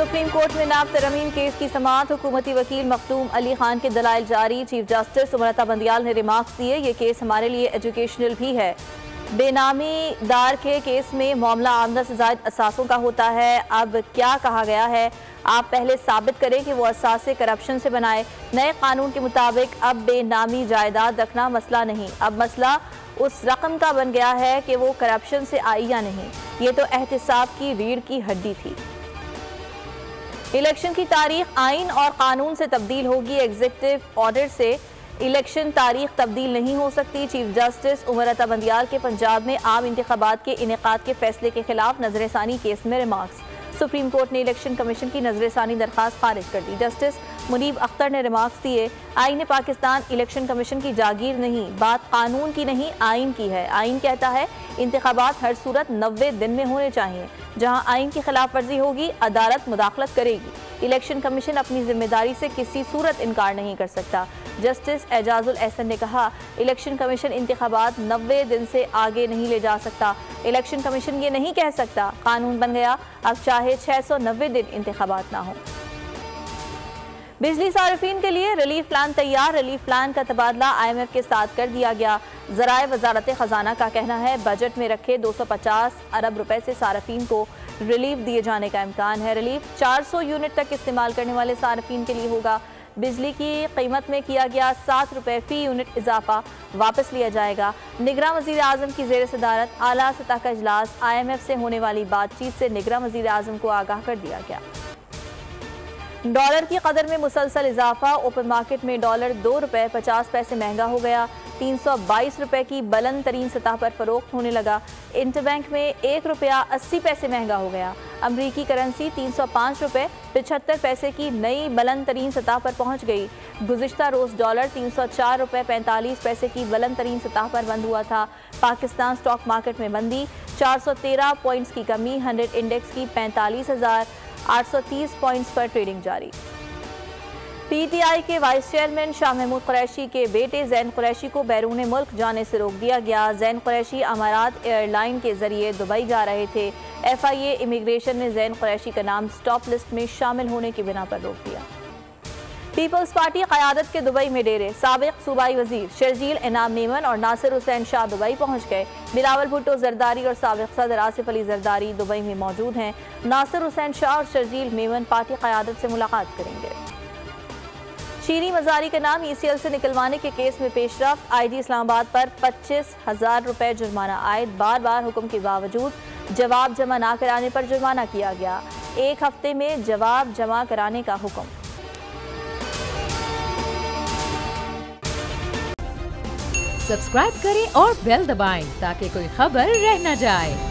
Supreme court में नाब तरमीम case की समाअत। हुकूमती वकील मखदूम अली खान के दलाइल जारी। चीफ जस्टिस उमरता बंदियाल ने रिमार्क्स दिए, ये केस हमारे लिए एजुकेशनल भी है। बेनामी दार के केस में मामला आमदा से ज़ायद असासों का होता है। अब क्या कहा गया है, आप पहले साबित करें कि वो असासे करप्शन से बनाए। नए कानून के मुताबिक अब बेनामी जायदाद रखना मसला नहीं, अब मसला उस रकम का बन गया है कि वो करप्शन से आई या नहीं। ये तो एहतिसाब की रीढ़ की हड्डी थी। इलेक्शन की तारीख आइन और कानून से तब्दील होगी। एग्जीक्यूटिव ऑर्डर से इलेक्शन तारीख तब्दील नहीं हो सकती। चीफ जस्टिस उमरता बंदियाल के पंजाब में आम इंतखाबात के इनेकाद के फैसले के खिलाफ नजरसानी केस में रिमार्क्स। सुप्रीम कोर्ट ने इलेक्शन कमीशन की नजरसानी दरखास्त खारिज कर दी। जस्टिस मुनीब अख्तर ने रिमार्क्स दिए, आईन पाकिस्तान इलेक्शन कमीशन की जागीर नहीं, बात कानून की नहीं आइन की है। आइन कहता है इंतखाबात हर सूरत 90 दिन में होने चाहिए। जहां आइन की खिलाफ वर्जी होगी अदालत मुदाखलत करेगी। इलेक्शन कमीशन अपनी जिम्मेदारी से किसी सूरत इनकार नहीं कर सकता। जस्टिस एजाजुल एहसन ने कहा, इलेक्शन कमीशन इंतखाबात 90 दिन से आगे नहीं ले जा सकता। इलेक्शन कमीशन ये नहीं कह सकता कानून बन गया, अब चाहे 690 दिन इंतखाबात ना हो। बिजली सार्फिन के लिए रिलीफ प्लान तैयार। रिलीफ प्लान का तबादला IMF के साथ कर दिया गया। ज़राए वजारत खजाना का कहना है बजट में रखे 250 अरब रुपए से सार्फिन को रिलीफ दिए जाने का इम्कान है। रिलीफ 400 यूनिट तक इस्तेमाल करने वाले सार्फिन के लिए होगा। बिजली की कीमत में किया गया 7 रुपए फी यूनिट इजाफा वापस लिया जाएगा। निगरान वज़ीर आज़म की ज़ेर सदारत आला सतह का इजलास। IMF से होने वाली बातचीत से निगरान वज़ीर आज़म को आगाह कर दिया गया। डॉलर की कदर में मुसलसल इजाफा। ओपन मार्केट में डॉलर 2 रुपए 50 पैसे महंगा हो गया। 322 रुपए की बुलंद तरीन सतह पर फरोख्त होने लगा। इंटरबैंक में 1 रुपया 80 पैसे महंगा हो गया। अमरीकी करेंसी 305 रुपए 75 पैसे की नई बुलंद तरीन सतह पर पहुंच गई। गुज़िश्ता रोज़ डॉलर 304 रुपए 45 पैसे की बुलंद तरीन सतह पर बंद हुआ था। पाकिस्तान स्टॉक मार्केट में मंदी, 413 पॉइंट्स की कमी। 100 इंडेक्स की 45,830 पॉइंट्स पर ट्रेडिंग जारी। PTI के वाइस चेयरमैन शाह महमूद कुरैशी के बेटे जैन कुरैशी को बैरून मुल्क जाने से रोक दिया गया। जैन कुरैशी अमारात एयरलाइन के जरिए दुबई जा रहे थे। FIA इमिग्रेशन ने जैन कुरैशी का नाम स्टॉप लिस्ट में शामिल होने की बिना पर रोक दिया। पीपल्स पार्टी क़यादत के दुबई में डेरे। साबिक सूबाई वजीर शर्जील इनाम मेमन और नासिर हुसैन शाह दुबई पहुंच गए। बिलावल भुट्टो जरदारी और साबिक सदर आसिफ अली जरदारी दुबई में मौजूद हैं। नासिर हुसैन शाह और शर्जील मेमन पार्टी क़यादत से मुलाकात करेंगे। शीरी मजारी का नाम ECL से निकलवाने के केस में पेशरफ्त। IG इस्लामाबाद पर 25,000 रुपए जुर्माना आयद। बार बार हुक्म के बावजूद जवाब जमा न कराने पर जुर्माना किया गया। 1 हफ्ते में जवाब जमा कराने का हुक्म। सब्सक्राइब करें और बेल दबाएं ताकि कोई खबर रह न जाए।